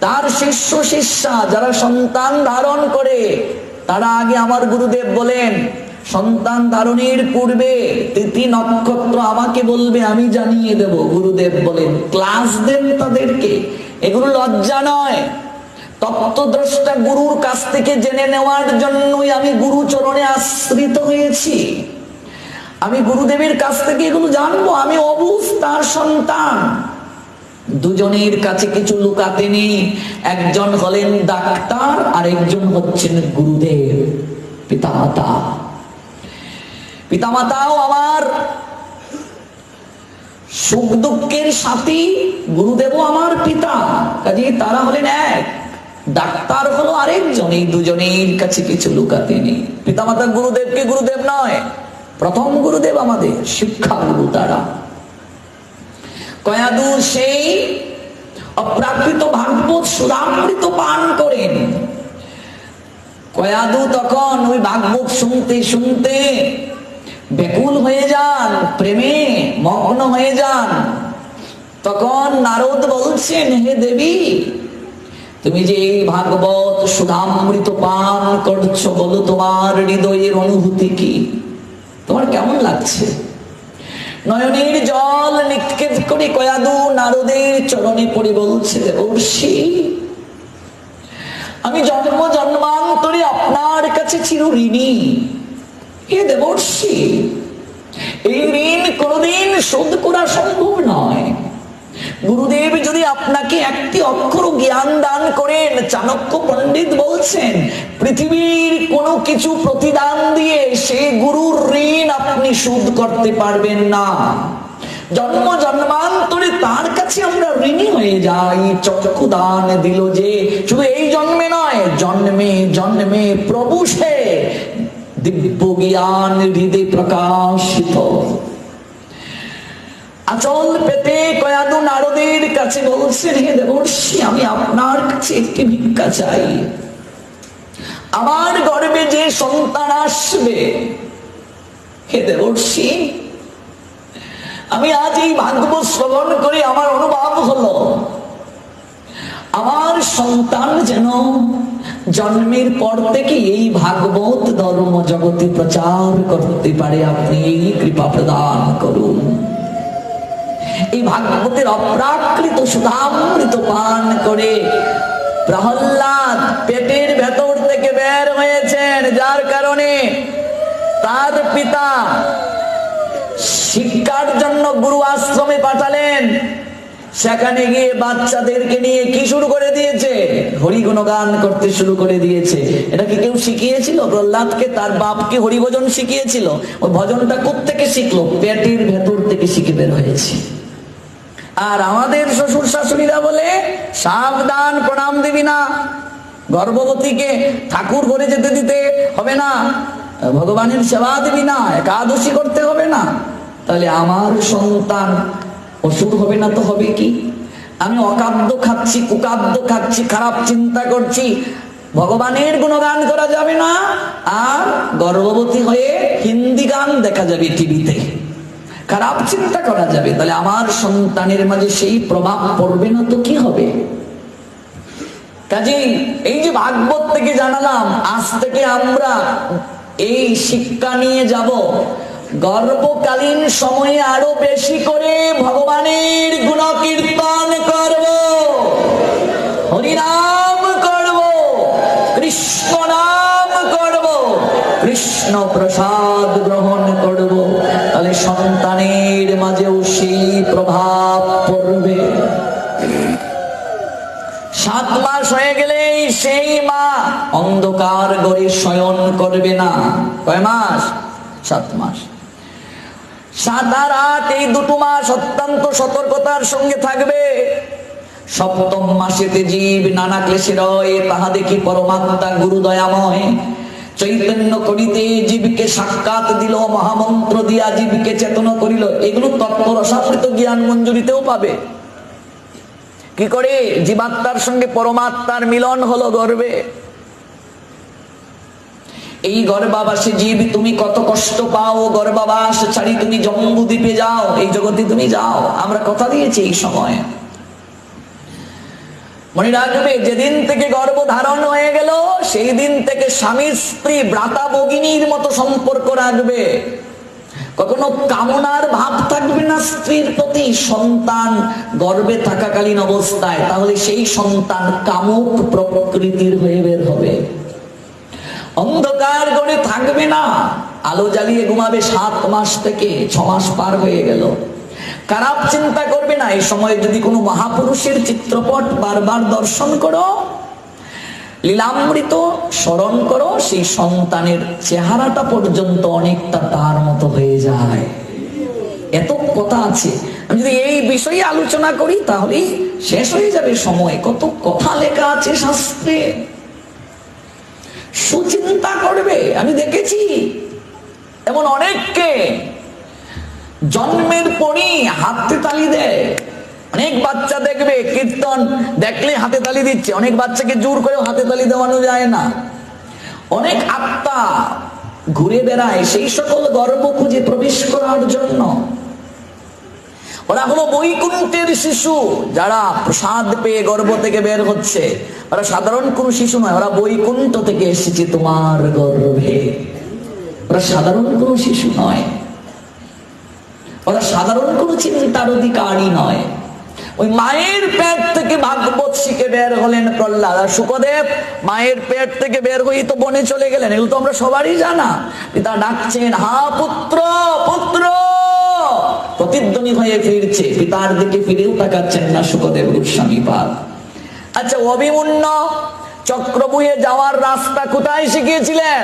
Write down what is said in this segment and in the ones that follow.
তার শিষ্য শিষ্যা যারা সন্তান ধারণ করে, তারা আগে আমার গুরুদেব বলেন সন্তান ধারণের পূর্বে তিথি নক্ষত্র আমাকে বলবে, আমি জানিয়ে দেব। গুরুদেব বলেন, ক্লাস দেন তাদেরকে। এগুলো লজ্জা নয়। তত্ত্বদ্রষ্টা গুরুর কাছ থেকে জেনে নেওয়ার জন্যই আমি গুরু চরণে আশ্রিত হয়েছি। আমি গুরুদেবের কাছ থেকে এগুলো জানবো। আমি অবুঝ তার সন্তান। দুজনের কাছে কিছু লুকাতে নেই। একজন হলেন ডাক্তার, আর একজন হচ্ছেন গুরুদেব, পিতামাতা। পিতামাতাও আমার সুখ দুঃখের সাথী, গুরুদেবও আমার পিতা। কাজে তারা হলেন এক, ডাক্তার হলো আরেকজন। এই দুজনের কাছে কিছু লুকাতে নেই। পিতামাতা গুরুদেবকে গুরুদেব নয়, প্রথম গুরুদেব আমাদের শিক্ষা গুরু। তারা কয়াদু সেই অপ্রাকৃত ভাগবত সুধামৃত পান করেন। কয়াদু তখন ওই ভাগবত শুনতে শুনতে ব্যাকুল হয়ে যান, প্রেমে মগ্ন হয়ে যান। তখন নারদ বলছেন, হে দেবী, তুমি যে এই ভাগবত সুধামৃত পান করছো, বলো তোমার হৃদয়ের অনুভূতি কি? তোমার কেমন লাগছে? নয়নের জল নিক্ষেপ করে কয়াদু নারদের চরণে পড়ে বলছে, দেবর্ষি, আমি জন্ম জন্মান্তরে আপনার কাছে চির ঋণী। হে দেবর্ষি, এই ঋণ কোনদিন শোধ করা সম্ভব নয়। গুরুদেব যদি আপনাকে একটি অক্ষর জ্ঞান দান করেন, চাণক্য পণ্ডিত বলছেন, পৃথিবীর কোনো কিছু প্রতিদান দিয়ে সেই গুরুর ঋণ আপনি শোধ করতে পারবেন না। জন্ম জন্মান্তরে তার কাছে আমরা ঋণী হয়ে যাই। চক্ষু দান দিল যে, শুধু এই জন্মে নয়, জন্মে জন্মে প্রভু সে দিব্য জ্ঞান হৃদয় প্রকাশিত। আচল পেতে কয়াদু নারদের কাছে বলছেন, হে দেবর্ষি, আমি আপনার কাছে একটি ভিক্ষা চাই। আমার গর্ভে যে সন্তান আসবে, হে দেবর্ষি, আমি আজ এই ভাগবত শ্রবণ করে আমার অনুভব হলো, আমার সন্তান যেন জন্মের পর থেকে এই ভাগবত ধর্ম জগতে প্রচার করতে পারে। আপনি এই কৃপা প্রদান করুন। এই ভাগবতের অপ্রাকৃত সুধামৃত পান করে প্রহ্লাদ পেটের ভেতর থেকে বের হয়েছেন, যার কারণে তার পিতা শিক্ষার জন্য গুরু আশ্রমে পাঠালেন। সেখানে গিয়ে বাচ্চাদেরকে নিয়ে কি শুরু করে দিয়েছে? হরি গুণগান করতে শুরু করে দিয়েছে। এটা কি কেউ শিখিয়েছিল প্রহ্লাদকে? তার বাপকে হরি ভজন শিখিয়েছিল? ওই ভজনটা কোত্থেকে শিখলো? পেটের ভেতর থেকে শিখে বের হয়েছে। আর আমাদের শ্বশুর শাশুড়িরা বলে, সাবধান, প্রণাম দিবি না, গর্ভবতীকে ঠাকুর ঘরে যেতে দিতে হবে না, ভগবানের সেবা দিবি না, একাদশী করতে হবে না। তাহলে আমার সন্তান অসুখ হবে না তো হবে কি? আমি অখাদ্য খাচ্ছি, কুখাদ্য খাচ্ছি, খারাপ চিন্তা করছি, ভগবানের গুণগান করা যাবে না, আর গর্ভবতী হয়ে হিন্দি গান দেখা যাবে টিভিতে, খারাপ চিন্তা করা যাবে। তাহলে আমার সন্তানের মাঝে সেই প্রভাব পড়বে না তো কি হবে? কাজেই এই যে ভাগবত থেকে জানালাম, আজ থেকে আমরা এই শিক্ষা নিয়ে যাব, গর্ভকালীন সময়ে আরো বেশি করে ভগবানের গুণ কীর্তন করব, হরিনাম করব, কৃষ্ণ নাম করব, কৃষ্ণ প্রসাদ গ্রহণ করব। তাহলে সন্তানের মাঝেও সেই প্রভাব পড়বে। 7 মাস হয়ে গেলে সেই মা অন্ধকার ঘরে শয়ন করবে না। কয় মাস? 7 মাস। 7 আর 8 এই 2 মাস অত্যন্ত সতর্কতার সঙ্গে থাকবে। 7ম মাসেতে জীব নানা ক্লেশে রয়, তাহা দেখি পরমাত্মা গুরু দয়াময় চৈতন্য করিতে জীবকে সাক্ষাৎ দিল, মহামন্ত্র দিয়া জীবকে চেতন করিল। এগুলো তত্ত্ব রসামৃত জ্ঞান মঞ্জুরিতেও পাবে। কি করে? জীবাত্মার সঙ্গে পরমাত্মার মিলন হলো গর্বে। এই গর্ভাবাসে জীব তুমি কত কষ্ট পাও, গর্ভাবাস ছাড়ি তুমি জম্বুদ্বীপে যাও, এই জগতে তুমি যাও। আমরা কথা দিয়েছি এই সময়। মনে রাখবে, যেদিন থেকে গর্ভ ধারণ হয়ে গেল সেই দিন থেকে স্বামী স্ত্রী ভ্রাতা ভগিনীর মতো সম্পর্ক রাখবে। কখনো কামনার ভাব থাকবে না স্ত্রীর প্রতি সন্তান গর্ভে থাকাকালীন অবস্থায়, তাহলে সেই সন্তান কামুক প্রকৃতির হয়ে বের হবে। অন্ধকার ঘরে থাকবে না, আলো জ্বালিয়ে ঘুমাবে 7 মাস থেকে 6 মাস পার হয়ে গেল। খারাপ চিন্তা করবে না। এই সময় যদি কোনো মহাপুরুষের চিত্রপট বারবার দর্শন করো, লীলামৃত স্মরণ করো, সেই সন্তানের চেহারাটা পর্যন্ত অনেকটা তার মতো হয়ে যায়। এত কথা আছে, আমি যদি এই বিষয়ে আলোচনা করি তাহলে শেষ হয়ে যাবে সময়। কত কথা লেখা আছে শাস্ত্রে। সুচিন্তা করবে। আমি দেখেছি এমন অনেককে জন্মের পরই হাতে তালি দেয়। অনেক বাচ্চা দেখবে কীর্তন দেখলে হাতে তালি দিচ্ছে, অনেক বাচ্চাকে জোর করে হাতে তালি দেওয়ানো যায় না। অনেক আত্মা ঘুরে বেড়ায় সেই সকল গর্ভ খুঁজে প্রবেশ করার জন্য। ওরা হলো বৈকুণ্ঠের শিশু, যারা প্রসাদ পেয়ে গর্ভ থেকে বের হচ্ছে। ওরা সাধারণ কোন শিশু নয়, ওরা বৈকুণ্ঠ থেকে এসেছে তোমার গর্ভে। ওরা সাধারণ কোন শিশু নয়, ওরা সাধারণ কোন চিন্তার অধিকারী নয়। ওই মায়ের পেট থেকে ভাগবত শিখে বের হলেন প্রহ্লাদ আর শুকদেব। মায়ের পেট থেকে বের হয়ে তো বনে চলে গেলেন, এগুলো তো আমরা সবারই জানা। পিতা ডাকছেন, হা পুত্র পুত্র, প্রতিধ্বনি হয়ে ফিরছে, পিতার দিকে ফিরেও তাকাচ্ছেন না শুকদেব গোস্বামী পাদ। আচ্ছা, অভিমন্যু চক্রবুহে যাওয়ার রাস্তা কোথায় শিখিয়েছিলেন?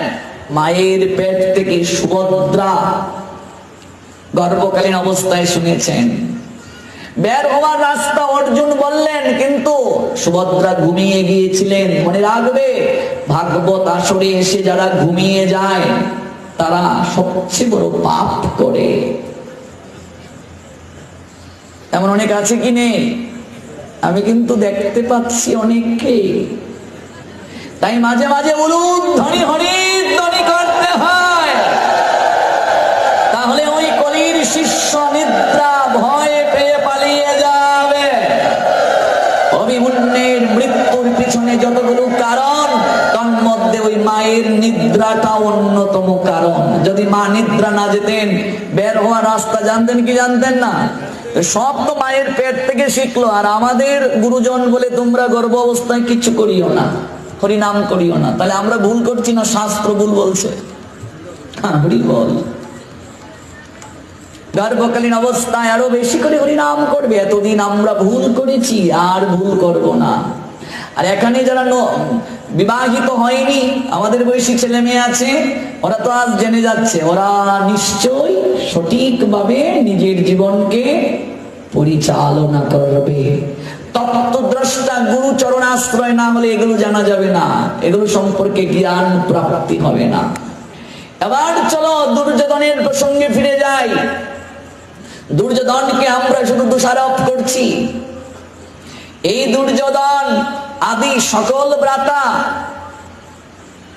মায়ের পেট থেকে সুভদ্রা গর্ভকালীন অবস্থায় শুনেছেন। বের হওয়ার রাস্তা অর্জুন বললেন, কিন্তু সুভদ্রা ঘুমিয়ে গিয়েছিলেন। মনে রাখবে, ভাগবত আসরে এসে যারা ঘুমিয়ে যায় তারা সবচেয়ে বড় পাপ করে। এমন অনেক আছে কি নেই? আমি কিন্তু দেখতে পাচ্ছি অনেককে। তাই মাঝে মাঝে বলুন ধ্বনি হরি ধ্বনি করতে হয়, তাহলে ওই কলির শিষ্য নিদ্রা ভয় পেয়ে পালিয়ে যাবে। অভিমন্যুর মৃত্যুর পিছনে যতগুলো কারণ, তার মধ্যে ওই মায়ের নিদ্রাটা অন্যতম কারণ। যদি মা নিদ্রা না যেতেন, বের হওয়ার রাস্তা জানতেন কি জানতেন না? সব তো মায়ের পেট থেকে শিখলো। আর আমাদের গুরুজন বলে তোমরা গর্ভ অবস্থায় কিছু করিও না, হরিনাম করিও না। তাহলে আমরা ভুল করছি না? শাস্ত্র ভুল বলছে। হ্যাঁ, হরি বল। গর্ভকালীন অবস্থায় আরো বেশি করে হরিনাম করবে। এতদিন আমরা ভুল করেছি, আর ভুল করব না। আর এখানে যারা বিবাহিত হয়নি, আমাদের বয়সী ছেলে মেয়ে আছে, ওরা তো আজ জেনে যাচ্ছে। ওরা নিশ্চয়ই সঠিকভাবে নিজের জীবনকে পরিচালনা করবে। তত্ত্বদ্রষ্টা গুরু চরণ আশ্রয় না হলে এগুলো জানা যাবে না, এগুলো সম্পর্কে জ্ঞান প্রাপ্তি হবে না। এবার চলো দুর্যোধনের প্রসঙ্গে ফিরে যাই। দুর্যোধনকে আমরা শুধু দোষারোপ করছি। এই দুর্যোধন আদি সকল ভ্রাতা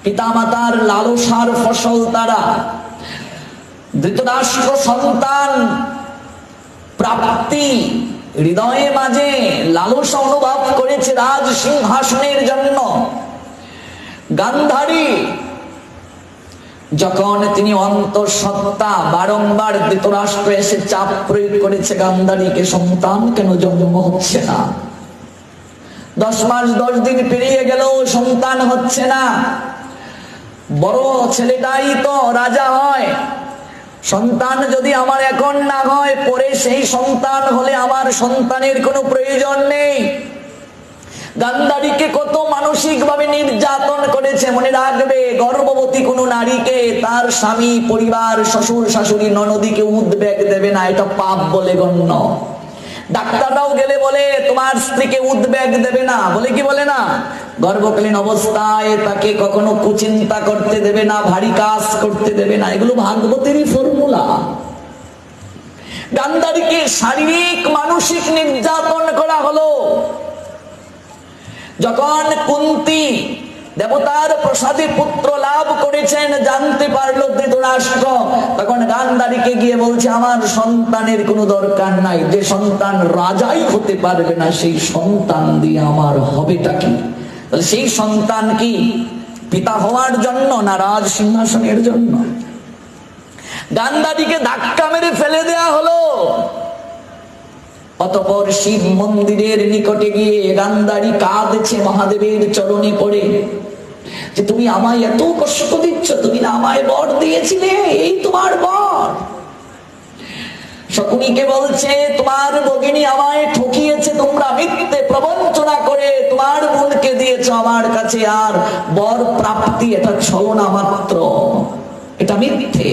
পিতামাতার লালসার ফসল তারা। ধৃতরাষ্ট্র সন্তান প্রাপ্তি হৃদয়ে মাঝে লালসা অনুভব করেছে রাজ সিংহাসনের জন্য। গান্ধারী যখন তিনি অন্তঃসত্ত্বা, বারংবার ধৃতরাষ্ট্র এসে চাপ প্রয়োগ করেছে গান্ধারীকে, সন্তান কেন জন্ম হচ্ছে না? 10 মাস 10 দিন পেরিয়ে গেল, সন্তান হচ্ছে না। বড় ছেলেটাই তো রাজা হয়। সন্তান যদি আমার এখন না হয়, পরে সেই সন্তান হলে আমার সন্তানের কোনো প্রয়োজন নেই। গান্ধারীকে কত মানসিক ভাবে নির্যাতন করেছে। মনে রাখবে, গর্ভবতী কোন নারীকে তার স্বামী, পরিবার, শ্বশুর শাশুড়ি, ননদীকে উদ্বেগ দেবে না, এটা পাপ বলে গণ্য। ডাক্তাররাও গেলে বলে তোমার স্ত্রীকে উদ্বেগ দেবে না, বলে কি বলে না? গর্ভকালীন অবস্থায় তাকে কখনো কুচিন্তা করতে দেবে না, ভারী কাজ করতে দেবে না। এগুলো ভাগবতেরই ফর্মুলা। গান্ধারীকে শারীরিক মানসিক নির্যাতন করা হলো। যখন কুন্তী দেবতার প্রসাদে পুত্র লাভ করেছেন জানতে পারলো ধৃতরাষ্ট্র, তখন গান্ধারীকে গিয়ে বলছে আমার সন্তানের কোনো দরকার নাই, যে সন্তান রাজাই হতে পারবে না সেই সন্তান দিয়ে আমার হবেটা কি? তাহলে সেই সন্তান কি পিতা হওয়ার জন্য না রাজ সিংহাসনের জন্য? গান্ধারীকে ধাক্কা মেরে ফেলে দেয়া হলো। অতঃপর শিব মন্দিরের নিকটে গিয়ে গান্ধারী কাঁদছে মহাদেবের চরণে পড়ে, যে তুমি আমায় এত কষ্ট দিচ্ছ, তুমি না আমায় বর দিয়েছিলে, এই তোমার বর। শকুনিকে বলছে তোমার ভগিনী আমায় ঠকিয়েছে, তোমরা মিথ্যে প্রবঞ্চনা করে তোমার বোনকে দিয়েছ আমার কাছে, আর বর প্রাপ্তি এটা ছলনা মাত্র, এটা মিথ্যে।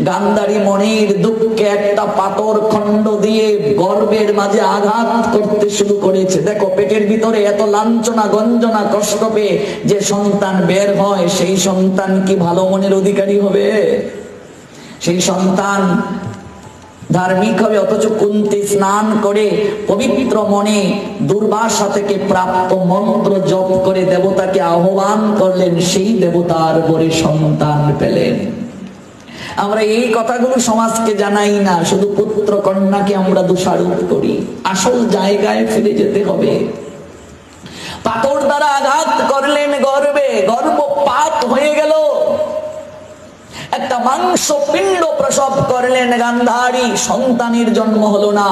গান্ধারী মনের দুঃখে একটা পাথর খণ্ড দিয়ে গর্ভের মাঝে আঘাত করতে শুরু করেছে। দেখো পেটের ভিতরে এত লাঞ্ছনা গঞ্জনা কষ্ট পেয়ে যে সন্তান বের হয়, সেই সন্তান কি ভালো মনের অধিকারী হবে? সেই সন্তান ধার্মিক হবে? অথচ কুন্তী স্নান করে পবিত্র মনে দুর্বাসা থেকে প্রাপ্ত মন্ত্র জপ করে দেবতাকে আহ্বান করলেন, সেই দেবতার বরে সন্তান পেলেন। আমরা এই কথাগুলো সমাজকে জানাই না, শুধু পুত্র কন্যাকে আমরা দোষারোপ করি। আসল জায়গায় ফিরে যেতে হবে। পাথর দ্বারা আঘাত করলেন গর্ভে, গর্ভপাত হয়ে গেল, একটা মাংস পিণ্ড প্রসব করলেন গান্ধারী, সন্তানের জন্ম হলো না।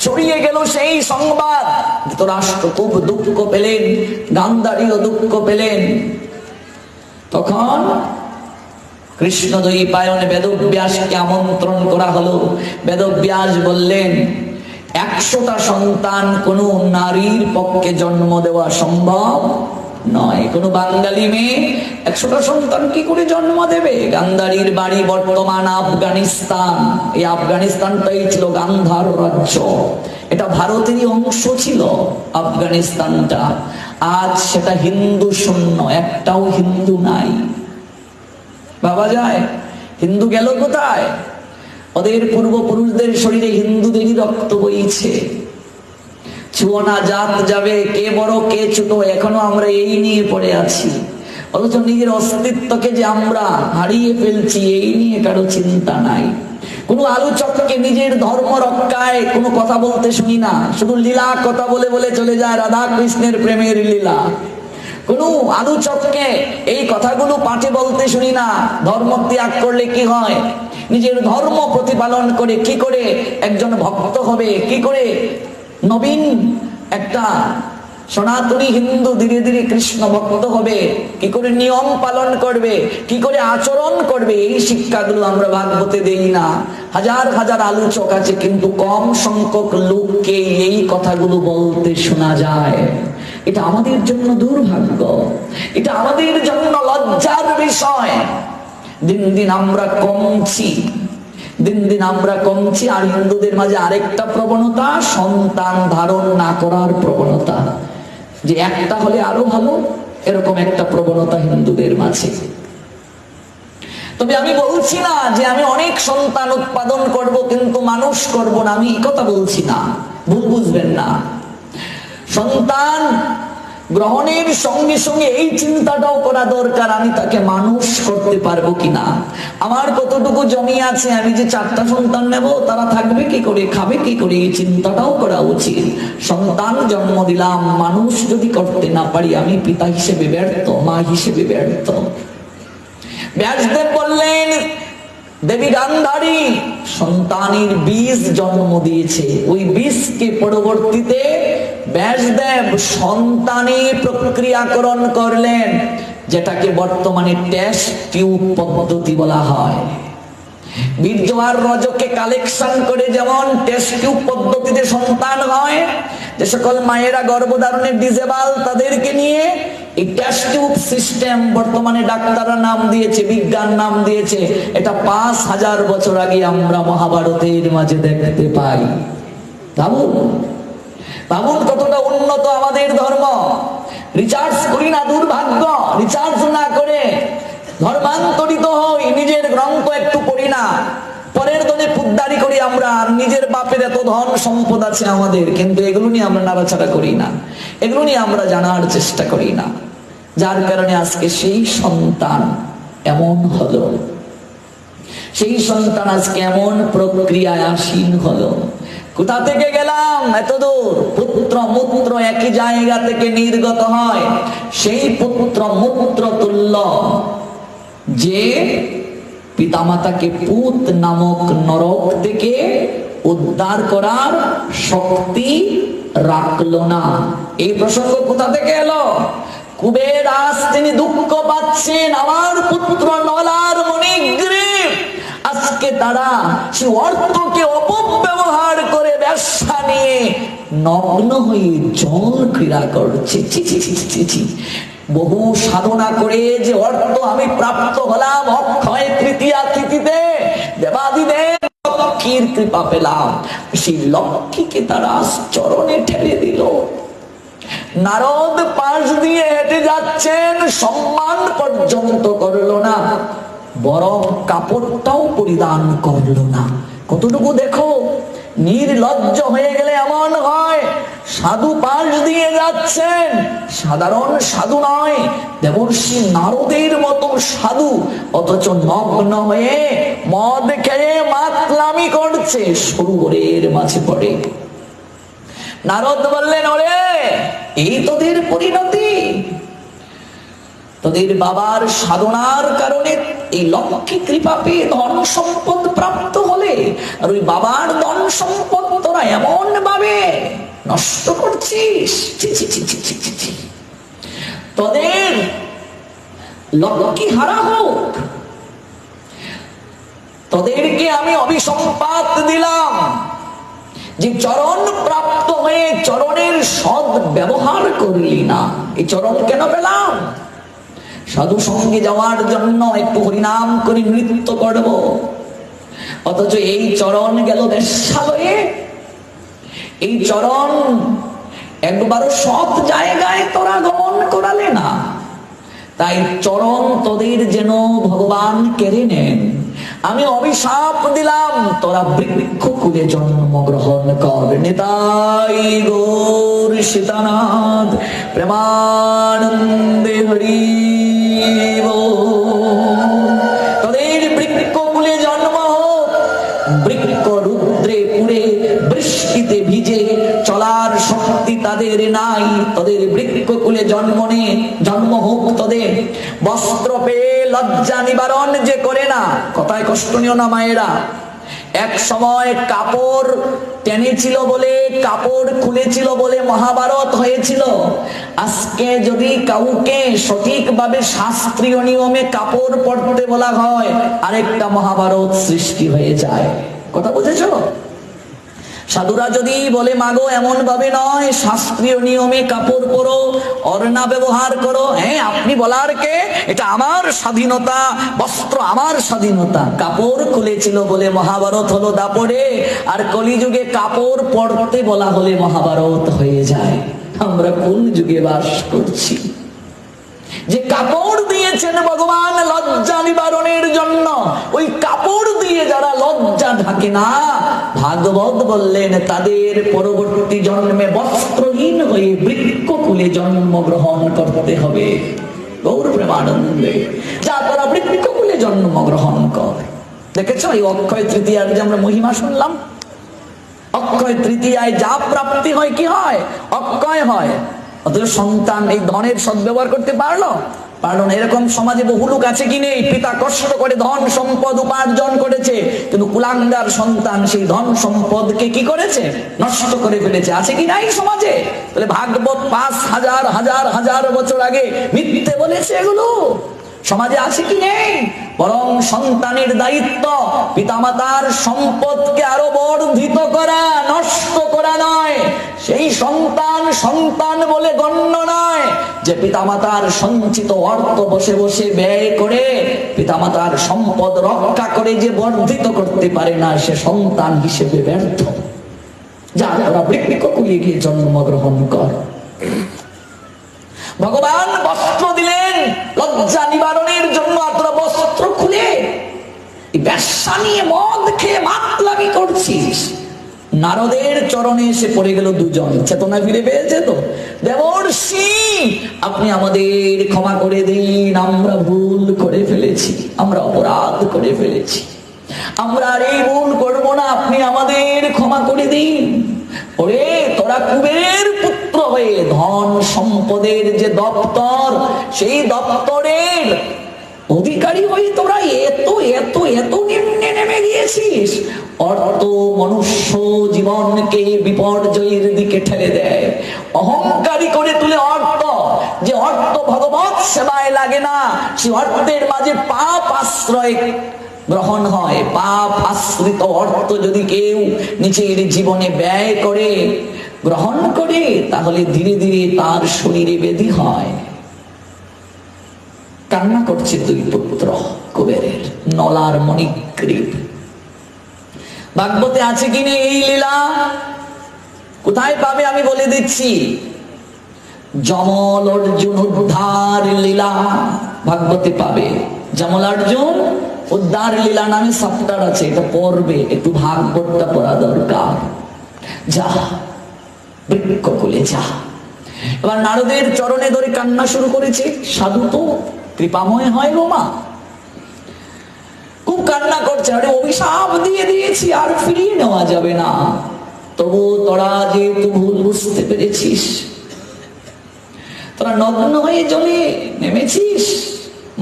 ছড়িয়ে গেল সেই সংবাদ, ধৃতরাষ্ট্র খুব দুঃখ পেলেন, গান্ধারীও দুঃখ পেলেন। তখন কৃষ্ণদ্বৈপায়ন বেদব্যাসকে আমন্ত্রণ করা হলো। বেদব্যাস বললেন 100টা সন্তান কোন নারীর পক্ষে জন্ম দেওয়া সম্ভব নয়। কোন বাঙালি মেয়ে 100টা সন্তান কি করে জন্ম দেবে? গান্ধারীর বাড়ি বর্তমান আফগানিস্তান। এই আফগানিস্তানটাই ছিল গান্ধার রাজ্য, এটা ভারতেরই অংশ ছিল আফগানিস্তানটা। আজ সেটা হিন্দু শূন্য, একটাও হিন্দু নাই। ভাবা যায় হিন্দু গেল কোথায়? ওদের পূর্বপুরুষদের শরীরে হিন্দুদেরই রক্ত বইছে। ছুঁয়ো জাত যাবে, কে বড় কে ছোট, এখনো আমরা এই নিয়ে পড়ে আছি। অথচ নিজের অস্তিত্বকে যে আমরা হারিয়ে ফেলছি এই নিয়ে কারো চিন্তা নাই। কোন আলোচককে নিজের ধর্ম রক্ষায় কোনো কথা বলতে শুনি না, শুধু লীলা কথা বলে বলে চলে যায়, রাধা কৃষ্ণের প্রেমের লীলা। কোন আলোচককে এই কথাগুলো পাঠে বলতে শুনি না। ধর্ম ত্যাগ করলে কি হয়, নিজের ধর্ম প্রতিপালন করে কি করে একজন ভক্ত হবে, কি করে নবীন একটা সনাতনী হিন্দু ধীরে ধীরে কৃষ্ণ ভক্ত হবে, কি করে নিয়ম পালন করবে, কি করে আচরণ করবে, এই শিক্ষাগুলো আমরা ভাগবতে দেই না। হাজার হাজার আলোচক আছে, কিন্তু কম সংখ্যক লোককে এই কথাগুলো বলতে শোনা যায়। এটা আমাদের জন্য দুর্ভাগ্য, এটা আমাদের জন্য লজ্জার বিষয়। দিন দিন আমরা কমছি, দিন দিন আমরা কমছি। আর হিন্দুদের মাঝে আরেকটা প্রবণতা, সন্তান ধারণ না করার প্রবণতা, যে একটা হলে আরো ভালো, এরকম একটা প্রবণতা হিন্দুদের মাঝে। তবে আমি বলছি না যে আমি অনেক সন্তান উৎপাদন করব কিন্তু মানুষ করব না, আমি এই কথা বলছি না, ভুল বুঝবেন না। সন্তান গ্রহণের সঙ্গে সঙ্গে এই চিন্তাটাও করা দরকার, আমি তাকে মানুষ করতে পারবো কিনা। আমার কতটুকু জমি আছে, আমি যে 4টা সন্তান নেব, তারা থাকবে কি করে, খাবে কি করে, এই চিন্তাটাও করা উচিত। সন্তান জন্ম দিলাম, মানুষ যদি করতে না পারি আমি পিতা হিসেবে ব্যর্থ, মা হিসেবে ব্যর্থ। ব্যাসদেব বললেন দেবী গান্ধারী সন্তানের বীজ জন্ম দিয়েছে, ওই বীজকে পরবর্তীতে ব্যাসদেব সন্তানে প্রক্রিয়াকরণ করলেন, যেটাকে বর্তমানে টেস্ট টিউব পদ্ধতি বলা হয়। বীর্য আর রজকে কালেকশন করে যেমন টেস্ট টিউব পদ্ধতিতে সন্তান হয়, যে সকল মায়েরা গর্ভধারণে ডিজেবল তাদেরকে নিয়ে এই টেস্ট টিউব সিস্টেম বর্তমানে ডাক্তাররা নাম দিয়েছে, বিজ্ঞান নাম দিয়েছে। এটা 5000 বছর আগে আমরা মহাভারতের মাঝে দেখতে পাই। ভাবুন ভাবুন কতটা উন্নত আমাদের ধর্ম। রিচার্জ করি না, দুর্ভাগ্য। রিচার্জ না করে ধর্মান্তরিত হই, নিজের গ্রন্থ একটু পড়ি না, পরের দলে পুদ্দারি করি আমরা, আর নিজের বাপের এত ধন সম্পদ আছে আমাদের, কিন্তু এগুলো নিয়ে আমরা নাড়াচাড়া করি না, এগুলো নিয়ে আমরা জানার চেষ্টা করি না। যার কারণে আজকে সেই সন্তান এমন হলো, সেই সন্তান আজকে এমন প্রক্রিয়ায় আসীন হলো। কোথা থেকে গেলাম এত দূর? পুত্র মূত্র একই জায়গা থেকে নির্গত হয়। সেই পুত্র মূত্র তুল্য যে পিতামাতাকে পুত নামক নরক থেকে উদ্ধার করার শক্তি রাখলো না। এই প্রসঙ্গ কোথা থেকে এলো? কুবের আজ তিনি দুঃখ পাচ্ছেন, আমার পুত্র নলার মণিগ্রীব আজকে তারা সে অর্থকে অপব্যবহার করে ব্যবসা নিয়ে নগ্ন হয়ে জল ক্রীড়া করছে। বহু সাধনা করে যে অর্থ আমি প্রাপ্ত হলাম, অক্ষয় তৃতীয়া তিথিতে দেবাদিদেব লক্ষ্মীর কৃপা পেলাম, সেই লক্ষ্মীকে তারা চরণে ঠেলে দিল। নারদ পাশ দিয়ে হেঁটে যাচ্ছেন, সম্মান পর্যন্ত করলো না, বরং কাপড়টাও পরিধান করলো না। কতটুকু দেখো, নির্লজ্জ হয়ে গেলে এমন হয়। সাধু পাশ দিয়ে যাচ্ছেন, সাধারণ সাধু নয়, দেবর্ষি নারদের মতো সাধু, অথচ নগ্ন হয়ে মদ খেয়ে মাতলামি করছে, সরোবরের মাঝে পড়ে। নারদ বললেন, ওরে এই তোদের পরিণতি, তোদের বাবার সাধনার কারণে এই লক্ষ্মী কৃপা পেয়ে ধন সম্পদ প্রাপ্ত হলে, আর ওই বাবার ধন সম্পদ তোরা এমন ভাবে নষ্ট করছিস। তোদের লক্ষ্মী হারা হোক, তোদেরকে আমি অভিসম্পাত দিলাম যে চরণ প্রাপ্ত হয়ে চরণের সদ ব্যবহার করলি না। এই চরণ কেন পেলাম? সাধু সঙ্গে যাওয়ার জন্য, একটু হরিনাম করে নৃত্য করব, অথচ এই চরণ গেল বেশ্যালয়ে। এই চরণ একবারও সৎ জায়গায় তোরা গমন করালে না, তাই চরণ তোদের যেন ভগবান কেড়ে নেন। আমি অভিশাপ দিলাম, তোরা বৃক্ষ কুলে জন্মগ্রহণ কর। নিতাই গৌর সীতানাথ প্রেমানন্দে হরি তোদের বৃক্ষ কুলে জন্ম হোক, বৃক্ষ রুদ্রে পুড়ে বৃষ্টিতে ভিজে চলার শক্তি তাদের নাই, তোদের বৃক্ষ কুলে জন্ম হোক তোদের। বস্ত্র পেয়ে লজ্জা নিবারণ যে করে না, কথায় কষ্ট নিও না মায়েরা। এক সময় কাপড় টেনেছিল বলে, কাপড় খুলেছিল বলে মহাভারত হয়েছিল। আজকে যদি কাউকে সঠিকভাবে শাস্ত্রীয় নিয়মে কাপড় পরতে বলা হয়, আরেকটা মহাভারত সৃষ্টি হয়ে যায়। কথা বুঝেছো? সাধুরা যদি বলে, মাগো এমন ভাবে নয়, শাস্ত্রীয় নিয়মে কাপড় পরো, অর্ণা ব্যবহার করো, হ্যাঁ আপনি বলার কে? এটা আমার স্বাধীনতা, বস্ত্র আমার স্বাধীনতা। কাপড় খুলেছিল বলে মহাভারত হলো দাপড়ে, আর কলিযুগে কাপড় পরতে বলা হলে মহাভারত হয়ে যায়। আমরা কোন যুগে বাস করছি? যে কাপড় দিয়েছেন ভগবান লজ্জা নিবারণের জন্য, ওই কাপড় দিয়ে যারা লজ্জা ঢাকে না, ভাগবত বললেন তাদের পরবর্তী জন্মে বস্ত্রহীন হয়ে বৃক্ষকুলে জন্মগ্রহণ করতে হবে। গৌর প্রেমানন্দে যা তোরা বৃক্ষকুলে জন্মগ্রহণ কর। দেখেছো এই অক্ষয় তৃতীয়ার যে আমরা মহিমা শুনলাম, অক্ষয় তৃতীয়ায় যা প্রাপ্তি হয় কি হয়? অক্ষয় হয়। অথচ সন্তান এই ধনের সদ্ব্যবহার করতে পারলো না। এরকম সমাজে বহু লোক আছে কি নেই? পিতা কষ্ট করে ধন সম্পদ উপার্জন করেছে, কিন্তু কুলাঙ্গার সন্তান সেই ধন সম্পদকে কি করেছে? নষ্ট করে ফেলেছে। আছে কি নাই সমাজে? তাহলে ভাগবত ৫,০০০ বছর আগে মিথ্যে বলেছে এগুলো সমাজে আছে কি নেই? বরং সন্তানের দায়িত্ব পিতামাতার সম্পদকে আরো বর্ধিত করা, নষ্ট করা নয়। সেই সন্তান বলে গণ্য নয় যে পিতামাতার সঞ্চিত অর্থ বসে বসে ব্যয় করে পিতামাতার সম্পদ রক্ষা করে যে বর্ধিত করতে পারে না, সে সন্তান হিসেবে ব্যর্থ। যা তোরা বৃক্ষকুলে গিয়ে জন্মগ্রহণ কর। ভগবান বস্ত্র দিলেন লজ্জা নিবারণের জন্য, তোরা বস্ত্র খুলে এই ব্যবসা নিয়ে মদ খেয়ে মাতলামি করছিস। নারদের চরণে এসে পড়ে গেল দুজন, চেতনা ফিরে পেয়েছে তো। দেবর্ষি, আপনি আমাদের ক্ষমা করে দিন, আমরা ভুল করে ফেলেছি, আমরা অপরাধ করে ফেলেছি, আমরা আর এই ভুল করবো না, আপনি আমাদের ক্ষমা করে দিন। ওরে তোরা কুবেরের পুত্র হয়ে ধন সম্পদের যে দপ্তর, সেই দপ্তরের অধিকারী হয়ে তোরা এত এত এত নিম্নে নেমে গিয়েছিস। অর্থ মনুষ্য জীবনকে বিপর্যয়ের দিকে ঠেলে দেয়। অহংকারী করে তুলে অর্থ, যে অর্থ ভগবত সেবায় লাগে না, সে অর্থের মাঝে পাপ আশ্রয় গ্রহণ হয়। পাপ আশ্রিত অর্থ যদি কেউ নিজের জীবনে ব্যয় করে, গ্রহণ করে, তাহলে ধীরে ধীরে তার শরীরে ব্যাধি হয়। কান্না করছে দুই পুত্র কুবেরের, নলার মণিগ্রীব। ভাগবতে আছে কিনা এই লীলা? কোথায় পাবে আমি বলে দিচ্ছি। যমল অর্জুন উদ্ধার লীলা ভাগবতে পাবে। যমল অর্জুন উদ্ধার লীলা নামে চ্যাপ্টার আছে, এটা পড়বে, একটু ভাগবতটা পড়া দরকার। যা বৃক্ষকুলে যা। এবার নারদের চরণে ধরে কান্না শুরু করেছে। সাধু তো কৃপাময় হয় গো মা, খুব কান্না করছে। আরে অভিশাপ দিয়ে দিয়েছি, আর ফিরিয়ে নেওয়া যাবে না। তবু তোরা যেহেতু ভুল বুঝতে পেরেছিস, তোরা নগ্ন হয়ে জলে নেমেছিস,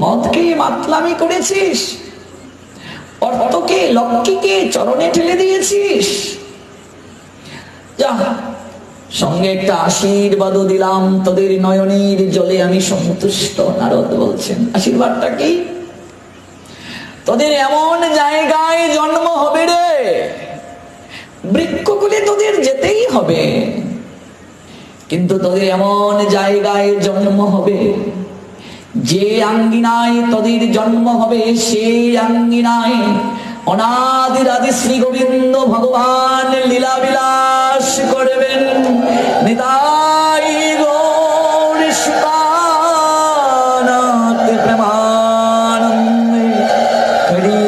মদকে মাতলামি করেছিস, অর্থকে লক্ষ্মীকে চরণে ঠেলে দিয়েছিস, যা সঙ্গে একটা আশীর্বাদও দিলাম, তোদের নয়নের জলে আমি সন্তুষ্ট। নারদ বলছেন আশীর্বাদটা কি? তোদের এমন জায়গায় জন্ম হবে রে, বৃক্ষকুলে তোদের যেতেই হবে, কিন্তু তোদের এমন জায়গায় জন্ম হবে, যে আঙ্গিনায় তোদের জন্ম হবে, সেই আঙ্গিনায় অনাদির আদি শ্রী গোবিন্দ ভগবান লীলা বিলাস করবেন। নিতাই গৌর সুতানাথ প্রেমানন্দে হরি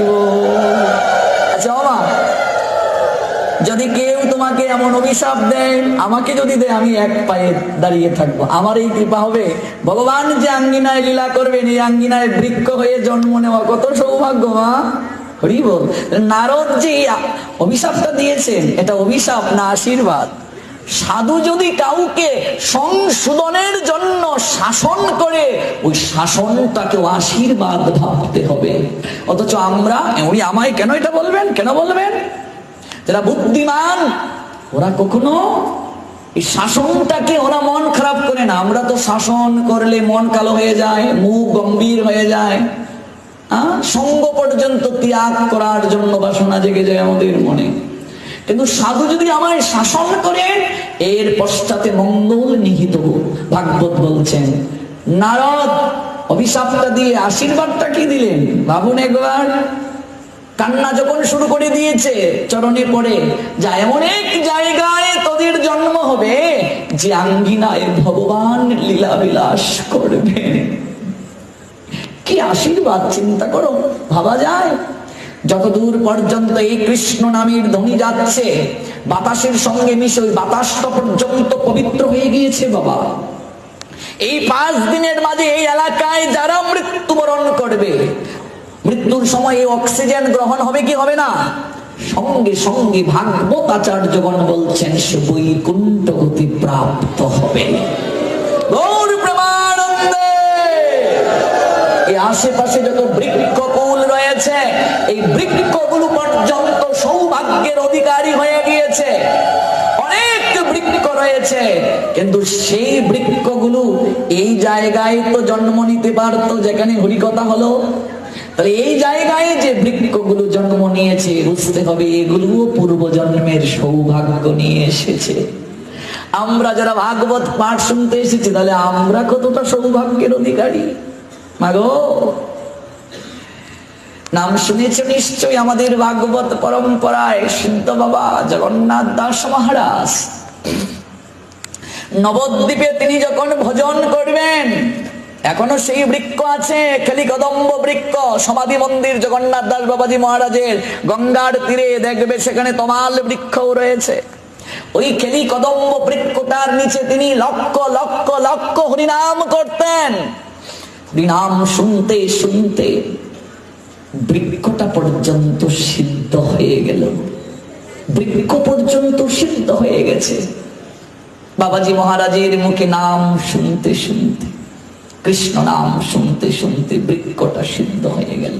বল। আচ্ছা বাবা, যদি কেউ তোমাকে এমন অভিশাপ দেয়, আমাকে যদি দেয়, আমি এক পায়ে দাঁড়িয়ে থাকবো, আমার এই কৃপা হবে। ভগবান যে আঙ্গিনায় লীলা করবেন, এই আঙ্গিনায় বৃক্ষ হয়ে জন্ম নেওয়া কত সৌভাগ্য মা, হরি বল। নারদ যে অভিশাপটা দিয়েছেন, এটা অভিশাপ না আশীর্বাদ। সাধু যদি কাউকে সংশোধনের জন্য শাসন করে, ওই শাসনটাকে আশীর্বাদ ভাবতে হবে। অথচ আমরা, উনি আমায় কেন এটা বলবেন, কেন বলবেন? যারা বুদ্ধিমান ওরা কখনো এই শাসনটাকে ওরা মন খারাপ করে না। আমরা তো শাসন করলে মন কালো হয়ে যায়, মুখ গম্ভীর হয়ে যায়, সঙ্গ পর্যন্ত ত্যাগ করার জন্য বাসনা জেগে যায় আমাদের মনে। কিন্তু সাধু যদি আমায় শাসন করে, এর পশ্চাতে মঙ্গল নিহিত। ভাগবত বলছেন নারদ অভিশাপটা দিয়ে আশীর্বাদটা কি দিলেন ভাবুন একবার। কান্না যখন শুরু করে দিয়েছে, চরণে পড়ে, যা এমন এক জায়গায় তোদের জন্ম হবে, যে আঙ্গিনায় ভগবান লীলা বিলাস করবেন। কি আশীর্বাদ চিন্তা করো, ভাবা যায়? যতদূর পর্যন্ত এই কৃষ্ণ নামের ধ্বনি যাচ্ছে, বাতাসের সঙ্গে মিশে ওই বাতাসটা পর্যন্ত পবিত্র হয়ে গিয়েছে বাবা। এই 5 দিনের মাঝে এই এলাকায় যারা মৃত্যুবরণ করবে, মৃত্যুর সময় এই অক্সিজেন গ্রহণ হবে কি হবে না? সঙ্গে সঙ্গে ভাগবত আচার্যগণ বলছেন সে বৈকুণ্ঠ গতি প্রাপ্ত হবে। গৌর প্রেমানন্দে। এই আশেপাশে যত বৃক্ষকুল রয়েছে, এই বৃক্ষগুলো পর্যন্ত সৌভাগ্যের অধিকারী হয়ে গিয়েছে। অনেক বৃক্ষ রয়েছে, কিন্তু সেই বৃক্ষগুলো এই জায়গায় তো জন্ম নিতে পারতো যেখানে হরিকথা হলো। তাহলে এই জায়গায় যে বৃক্ষগুলো জন্ম নিয়েছে, বুঝতে হবে এগুলোও পূর্বজন্মের সৌভাগ্য নিয়ে এসেছে। আমরা যারা ভাগবত পাঠ শুনতে এসেছি, তাহলে আমরা কতটা সৌভাগ্যের অধিকারী মাগো। নাম শুনেছ নিশ্চয়ই আমাদের ভাগবত পরম্পরায় সিদ্ধ বাবা জগন্নাথ দাস মহারাজ নবদ্বীপে তিনি যখন ভজন করবেন, এখনো সেই বৃক্ষ আছে, খেলি কদম্ব বৃক্ষ। সমাধি মন্দির জগন্নাথ দাস বাবাজি মহারাজের গঙ্গার তীরে দেখবে সেখানে তমাল বৃক্ষও রয়েছে। ওই খেলি কদম্ব বৃক্ষটার নিচে তিনি লক্ষ লক্ষ লক্ষ হরিনাম করতেন। হরিনাম শুনতে শুনতে বৃক্ষটা পর্যন্ত সিদ্ধ হয়ে গেল, বৃক্ষ পর্যন্ত সিদ্ধ হয়ে গেছে। বাবাজি মহারাজের মুখে নাম শুনতে শুনতে, কৃষ্ণ নাম শুনতে শুনতে বৃক্ষটা সিদ্ধ হয়ে গেল।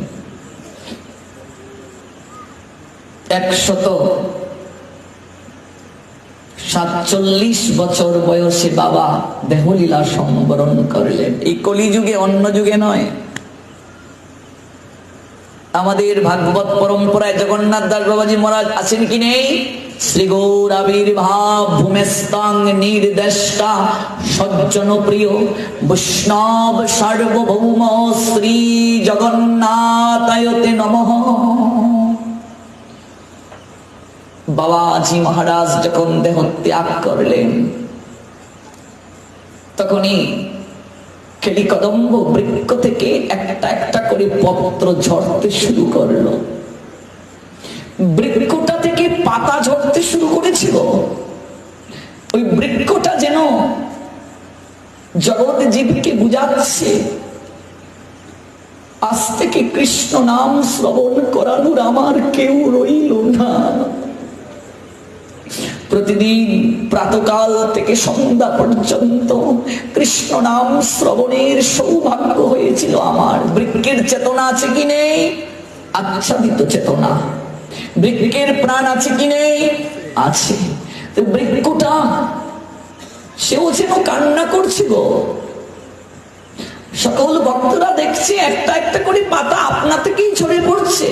147 বছর বয়সে বাবা দেহলীলা সম্বরণ করলেন। এই কলিযুগে, অন্য যুগে নয়। আমাদের ভাগবত পরম্পরায় জগন্নাথ দাস বাবাজি মহারাজ আছেন কি নেই? শ্রী গৌর আবির্ভাব ভূমেস্তাং নির্দেষ্টা সজ্জন প্রিয় বৈষ্ণব সার্বভৌম শ্রী জগন্নাথায়তে নমঃ। বাবাজি মহারাজ যখন দেহ ত্যাগ করলেন, তখনই খেলি কদম্ব বৃক্ষ থেকে একটা একটা করে পত্র ঝরতে শুরু করলো। বৃক্ষটা থেকে পাতা ঝরতে শুরু করেছিল। ওই বৃক্ষটা যেন জগৎ জীবকে বুঝাচ্ছে, আজ থেকে কৃষ্ণ নাম শ্রবণ করানোর আমার কেউ রইল না। প্রতিদিন প্রাতকাল থেকে সন্ধ্যা পর্যন্ত কৃষ্ণ নাম শ্রবণের সৌভাগ্য হয়েছিল আমার। বৃক্ষের চেতনা আছে কি নেই? আচ্ছাদিত চেতনা। বৃক্ষের প্রাণ আছে কি নেই? আছে। বৃক্ষটা সেও যেন কান্না করছিল। সকল ভক্তরা দেখছে একটা একটা করে পাতা আপনা থেকেই ঝরে পড়ছে।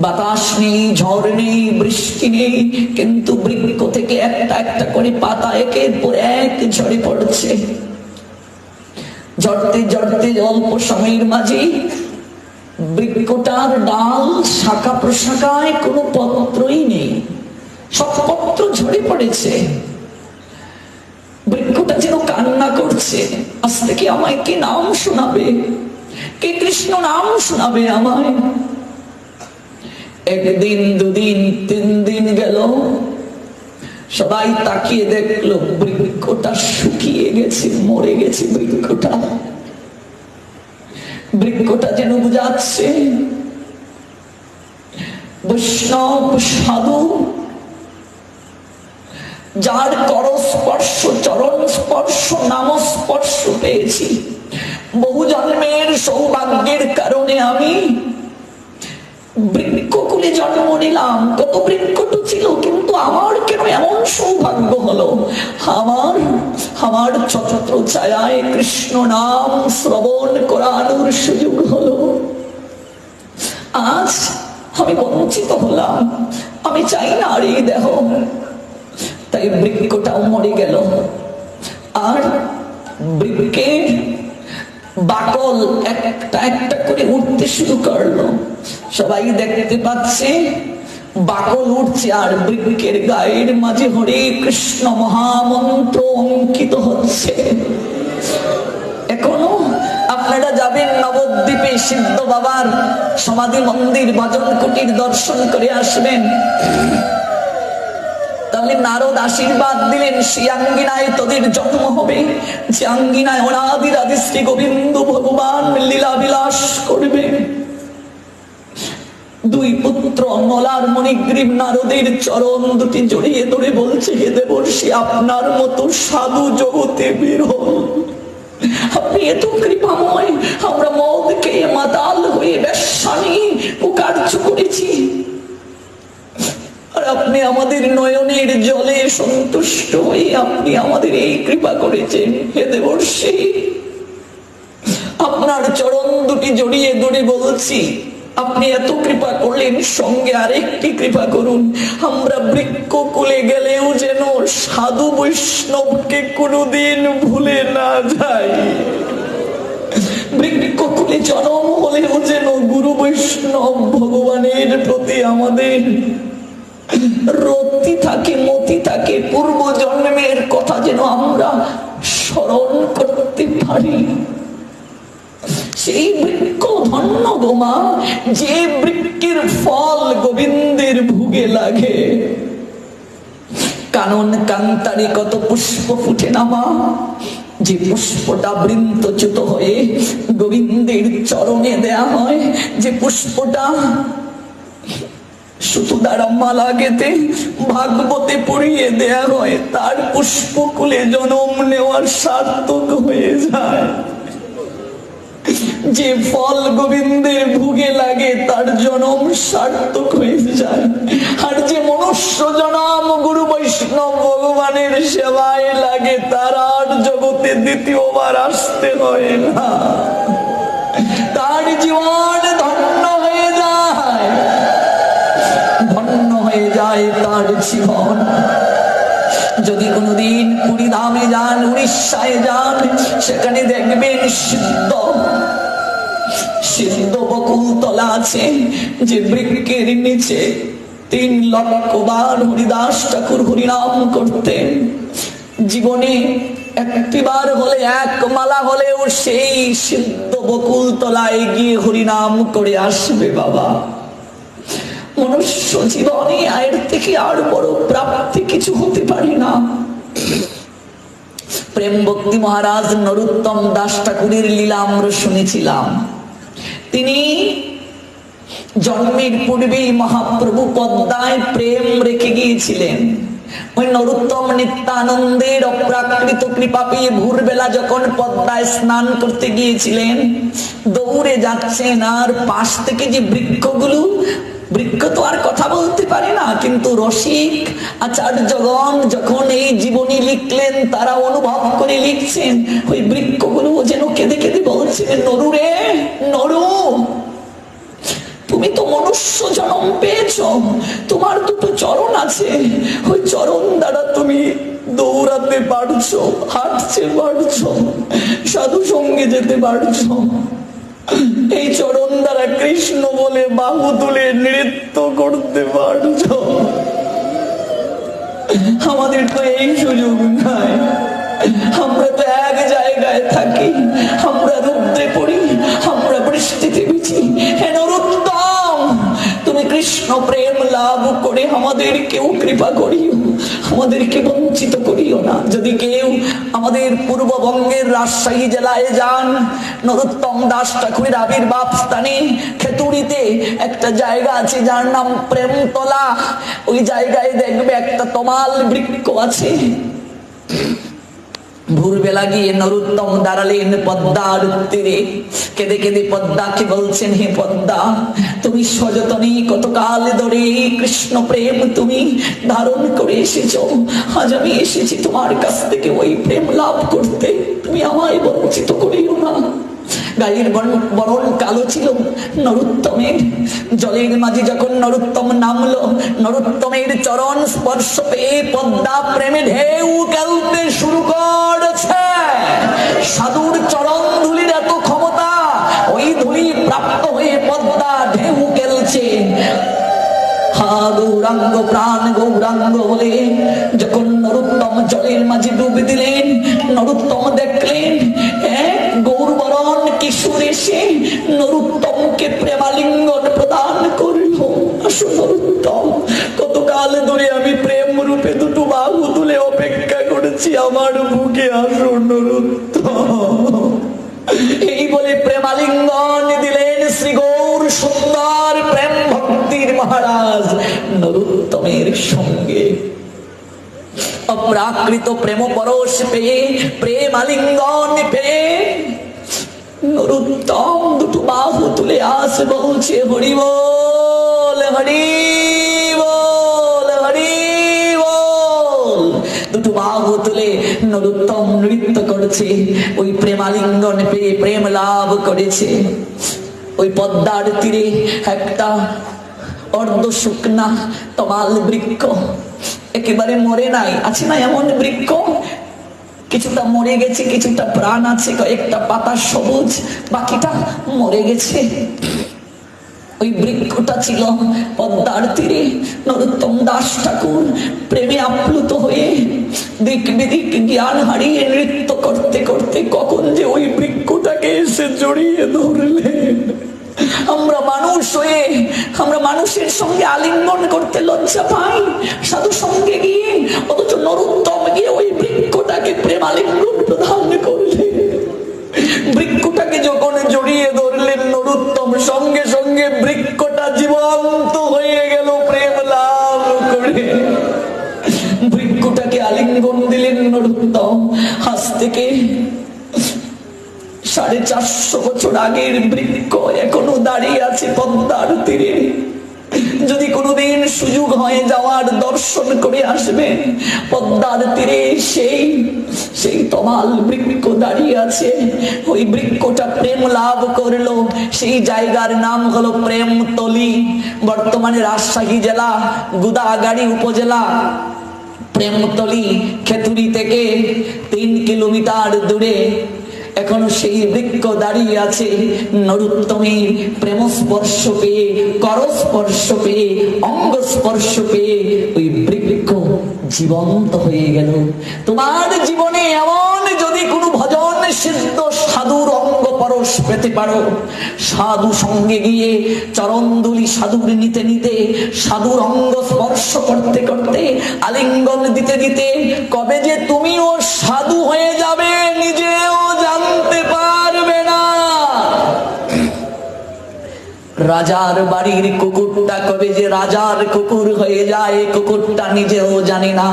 বাতাস নেই, ঝড় নেই, বৃষ্টি নেই, কিন্তু বৃক্ষ থেকে একটা একটা করে পাতা একের পর এক ঝরে পড়ছে। ঝরতে ঝরতে অল্প সময়ের মাঝে বৃক্ষটার ডাল শাখা প্রশাখায় কোনো পত্রই নেই, সব পত্র ঝরে পড়েছে। বৃক্ষটা যেন কান্না করছে, আজ থেকে আমায় কে নাম শোনাবে, কে কৃষ্ণ নাম শোনাবে আমায়। একদিন, দুদিন, 3 দিন গেল, সবাই তাকিয়ে দেখলো বৃক্ষটা শুকিয়ে গেছে, মরে গেছে। বৃক্ষটা যেন বুঝাচ্ছে বৈষ্ণব সাধু যার কর স্পর্শ, চরণ স্পর্শ, নাম স্পর্শ পেয়েছি, বহু জন্মের সৌভাগ্যের কারণে আমি বৃক্ষকুলে জন্ম নিলাম। কত বৃক্ষট ছিল, কিন্তু আমার কেন এমন সৌভাগ্য হলো, আমার ছত্র ছায়ায় কৃষ্ণ নাম শ্রবণ করানোর সুযোগ হলো। আজ আমি বঞ্চিত হলাম, আমি চাই না আর এই দেহ। তাই বৃক্ষটাও মরে গেল। আর বৃক্ষের বাকল একটা একটা করে উঠতে শুরু করলো। সবাই দেখতে পাচ্ছে বাকল উঠছে, আর বৃক্ষের গায়ের মাঝে হরে কৃষ্ণ মহামন্ত্র অঙ্কিত হচ্ছে। এখনো আপনারা যাবেন নবদ্বীপে সিদ্ধ বাবার সমাধি মন্দির, ভজন কুটির দর্শন করে আসবেন। তাহলে নারদ আশীর্বাদ দিলেন, সেই আঙ্গিনায় তোদের জন্ম হবে, যে আঙ্গিনায় অনাদির আদি শ্রী গোবিন্দ ভগবান লীলা বিলাস করবে। 2 পুত্র নলার মণিগ্রীব নারদের চরণ দুটি জড়িয়ে ধরে বলছে, হে দেবর্ষি, আপনার মতো সাধু জগতে বিরল। আপনি এত কৃপাময়, আমরা মদ খেয়ে মাতাল হয়ে বেশ্যানি কুকার্য করেছি, আর আপনি আমাদের নয়নের জলে সন্তুষ্ট হয়ে আপনি আমাদের এই কৃপা করেছেন। হে দেবর্ষি, আপনার চরণ দুটি জড়িয়ে ধরে বলছি, আপনি এত কৃপা করলেন, সঙ্গে আরেকটি কৃপা করুন, আমরা বৃক্ষ কুলে গেলেও যেন সাধু বৈষ্ণবকে কোনোদিন ভুলে না যাই। বৃক্ষ কুলে জন্ম হলেও যেন গুরু বৈষ্ণব ভগবানের প্রতি আমাদের রতি থাকে, মতি থাকে, পূর্ব জন্মের কথা যেন আমরা স্মরণ করতে পারি। সেই বৃক্ষ ধন্য গোমা, যে বৃক্ষের ফল গোবিন্দের ভুগে লাগে। কানন কান্তারে কত পুষ্প ফুটে না মা, যে পুষ্পটা বৃন্তচ্যুত হয়ে গোবিন্দের চরণে দেয়া হয়, যে পুষ্পটা সুতোদার মালা গেতে ভাগবতে পড়িয়ে দেয়া হয়, তার পুষ্পকুলে জন্ম নেওয়ার সার্থক হয়ে যায়। যে ফল গোবিন্দের ভুগে লাগে তার জন্ম সার্থক হয়ে যায়। আর যে মনুষ্য জন্ম গুরু বৈষ্ণব ভগবানের সেবায় লাগে, তার আর জগতে দ্বিতীয়বার আসতে হয় না, তার জীবন ধন্য হয়ে যায়, ধন্য হয়ে যায় তার জীবন। যদি কোনোদিন পুরী ধামে যান, উড়িষ্যায় যান, সেখানে দেখবেন সিদ্ধ বকুল তলা আছে, যে বৃক্ষের নিচে 3 লক্ষ বার হরিদাস ঠাকুর হরিনাম করতেন। জীবনে একটিবার হলে, এক মালা হলেও সেই সিদ্ধ বকুল তলায় গিয়ে হরিনাম করে আসবে বাবা। মনুষ্য জীবনে এর থেকে আর বড় প্রাপ্তি কিছু হতে পারে না। প্রেম ভক্তি মহারাজ নরোত্তম দাস ঠাকুরের লীলা আমরা শুনেছিলাম। তিনি জন্মের পূর্বেই মহাপ্রভু পদ্মায় প্রেম রেখে গিয়েছিলেন। ওই নরোত্তম নিত্যানন্দের অপ্রাকৃত কৃপা পেয়ে ভোরবেলা যখন পদ্মায় স্নান করতে গিয়েছিলেন, দৌড়ে যাচ্ছেন, আর পাশ থেকে যে বৃক্ষগুলো, বৃক্ষ তো আর কথা বলতে পারে না, কিন্তু রসিক আচার্যগণ যখন এই জীবনী লিখলেন, তারা অনুভব করে লিখছেন, ওই বৃক্ষগুলো যেন কেঁদে কেঁদে বলছেন, নরু রে নরু, তুমি তো মনুষ্য জন্ম পেয়েছ, তোমার দুটো চরণ আছে, ওই চরণ দ্বারা তুমি দৌড়াতে পারছো, হাঁটতে পারছো, সাধু সঙ্গে যেতে পারছো, এই চরণ দ্বারা কৃষ্ণ বলে বাহু তুলে নৃত্য করতে পারছো। আমাদের তো এই সুযোগ নাই, আমরা তো এক জায়গায় থাকি, আমরা রুদ্রে পড়ি, আমরা বৃষ্টিতে ভিজি। হে নরোত্তম, তুমি কৃষ্ণ প্রেম লাভ করে আমাদেরকেও কৃপা করিও, আমাদেরকে বঞ্চিত করিও না। যদি কেউ আমাদের পূর্ববঙ্গের রাজশাহী জেলায় যান, নরোত্তম দাস ঠাকুরের আবির্ভাব স্থানে খেতুড়িতে একটা জায়গা আছে যার নাম প্রেমতলা, ওই জায়গায় দেখবে একটা তমাল বৃক্ষ আছে। ভোরবেলা গিয়ে নরোত্তম দাঁড়ালেন পদ্মার তীরে, কেঁদে কেঁদে পদ্মাকে বলছেন, হে পদ্মা, তুমি সযতনে কতকাল ধরে কৃষ্ণ প্রেম তুমি ধারণ করে এসেছো, আজ আমি এসেছি তোমার কাছ থেকে ওই প্রেম লাভ করতে, তুমি আমায় বঞ্চিত করিও না। গায়ের বরণ কালো ছিল নরোত্তমের, জলের মাঝে যখন নরোত্তম নামলো, নরোত্তমের চরণ স্পর্শ পেয়ে পদ্মা প্রেমে ঢেউ খেলতে শুরু করেছে। সাধুর চরণ ধুলির এত ক্ষমতা, ওই ধুলি প্রাপ্ত হয়ে পদ্মা ঢেউ খেলছে। হা গৌরাঙ্গ প্রাণ গৌরাঙ্গ বলে যখন নরোত্তম জলের মাঝে ডুব দিলেন, নরোত্তম দেখলেন এক গৌরবরণ কিশোর এসে নরোত্তমকে প্রেমালিঙ্গন প্রদান করল। আসো নরোত্তম, কতকাল ধরে আমি প্রেম রূপে দুটো বাহু তুলে অপেক্ষা করেছি, আমার বুকে আসো নরোত্তম। এই বলে প্রেমালিঙ্গন দিলেন শ্রী গৌর সুন্দর প্রেম ভক্তির মহারাজ নরোত্তমের সঙ্গে। অপ্রাকৃত প্রেম পরশ পেয়ে, প্রেমালিঙ্গন পেয়ে নরোত্তম দুটো বাহু তুলে আসে, বলছে হরি বল হরি বল হরি বল। দুটো বাহু তুলে নরোত্তম নৃত্য করছে, ওই প্রেমালিঙ্গন পেয়ে প্রেম লাভ করেছে। ওই পদ্মার তীরে একটা অর্ধ শুকনা তমাল বৃক্ষ, একেবারে মরে নাই, আছে না এমন বৃক্ষ, কিছুটা মরে গেছে, কিছুটা প্রাণ আছে, কয়েকটা পাতা সবুজ, বাকিটা মরে গেছে। ওই বৃক্ষটা ছিল পদ্মার তীরে। নরোত্তম দাস ঠাকুর প্রেমে আপ্লুত হয়ে দিক বিদিক জ্ঞান হারিয়ে নৃত্য করতে করতে কখন যে ওই বৃক্ষটাকে সঙ্গে এসে জড়িয়ে ধরলেন। আমরা মানুষ হয়ে আমরা মানুষের সঙ্গে আলিঙ্গন করতে লজ্জা পাই, সাধু সঙ্গে গিয়ে, অথচ নরোত্তম গিয়ে ওই বৃক্ষটাকে প্রেম আলিঙ্গন প্রদান করলেন। বৃক্ষটাকে যখন জড়িয়ে ধরলেন নরোত্তম, সঙ্গে সঙ্গে বৃক্ষটা জীবন্ত হয়ে গেল প্রেম লাভ করে। বৃক্ষটাকে আলিঙ্গন দিলেন নরোত্তম। আজ থেকে 450 বছর আগের বৃক্ষ এখনো দাঁড়িয়ে আছে পদ্মার তীরে। যদি কোনোদিন সুযোগ হয়ে যাওয়ার, দর্শন করে আসবেন, পদ্মার তীরে সেই তমাল বৃক্ষ দাঁড়িয়ে আছে। ওই বৃক্ষটা প্রেম লাভ করলো, সেই জায়গার নাম হলো প্রেমতলী। বর্তমানে রাজশাহী জেলা গুদাগাড়ি উপজেলা। প্রেমতলী খেতুরি থেকে 3 কিলোমিটার দূরে এখনো সেই বৃক্ষ দাঁড়িয়ে আছে। নরোত্তমের প্রেম স্পর্শ পেয়ে, করস্পর্শ পেয়ে, অঙ্গ স্পর্শ পেয়ে ওই বৃক্ষ জীবন্ত হয়ে গেল। তোমার জীবনে এমন যদি কোনো ভজন সিদ্ধ সাধুর অঙ্গ পরশ পেতে পারো, সাধু সঙ্গে গিয়ে চরণদুলি সাধুর নিতে নিতে, সাধুর অঙ্গ স্পর্শ করতে করতে, আলিঙ্গন দিতে দিতে, কবে যে তুমিও সাধু হয়ে যাবে নিজেও জানতে পারবে না। রাজার বাড়ির কুকুরটা কবে যে রাজার কুকুর হয়ে যায় কুকুরটা নিজেও জানে না।